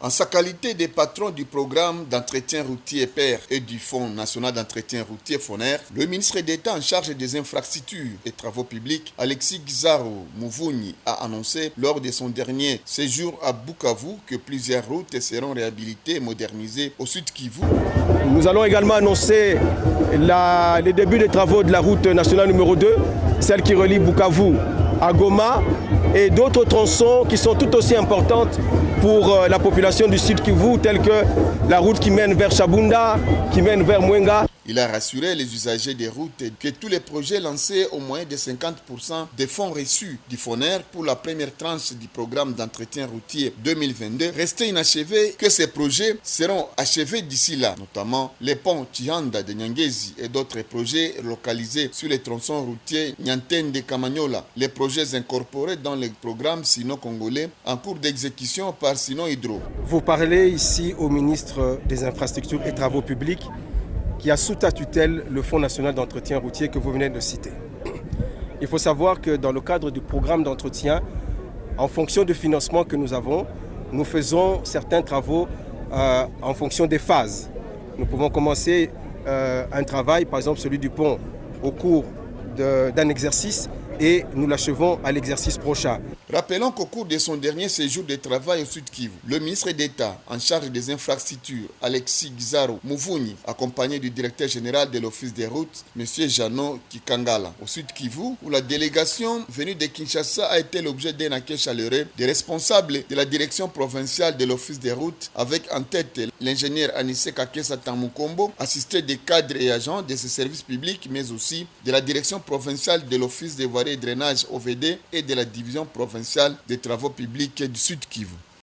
En sa qualité de patron du programme d'entretien routier PER et du Fonds national d'entretien routier FONER, le ministre d'État en charge des infrastructures et travaux publics, Alexis Gizaro Mouvouni, a annoncé lors de son dernier séjour à Bukavu que plusieurs routes seront réhabilitées et modernisées au Sud Kivu. Nous allons également annoncer les débuts des travaux de la route nationale numéro 2, celle qui relie Bukavu à Goma, et d'autres tronçons qui sont tout aussi importantes pour la population du Sud Kivu, telles que la route qui mène vers Chabunda, qui mène vers Mwenga. Il a rassuré les usagers des routes que tous les projets lancés au moins de 50% des fonds reçus du FONER pour la première tranche du programme d'entretien routier 2022 restaient inachevés, que ces projets seront achevés d'ici là, notamment les ponts Chihanda de Nyangezi et d'autres projets localisés sur les tronçons routiers Nyanten de Kamanyola. Les projets incorporés dans le programme sino-congolais en cours d'exécution par Sino Hydro. Vous parlez ici au ministre des Infrastructures et Travaux Publics qui a sous ta tutelle le Fonds national d'entretien routier que vous venez de citer. Il faut savoir que dans le cadre du programme d'entretien, en fonction du financement que nous avons, nous faisons certains travaux en fonction des phases. Nous pouvons commencer un travail, par exemple celui du pont, au cours d'un exercice et nous l'achevons à l'exercice prochain. Rappelons qu'au cours de son dernier séjour de travail au Sud Kivu, le ministre d'État en charge des infrastructures, Alexis Gizaro Mouvouni, accompagné du directeur général de l'Office des routes, M. Jano Kikangala, au Sud Kivu, où la délégation venue de Kinshasa a été l'objet d'un accueil chaleureux des responsables de la direction provinciale de l'Office des routes, avec en tête l'ingénieur Anissé Kakesa Tamukombo, assisté des cadres et agents de ce service public, mais aussi de la direction provinciale de l'Office des voiries et drainage OVD et de la division provinciale des travaux publics du Sud Kivu.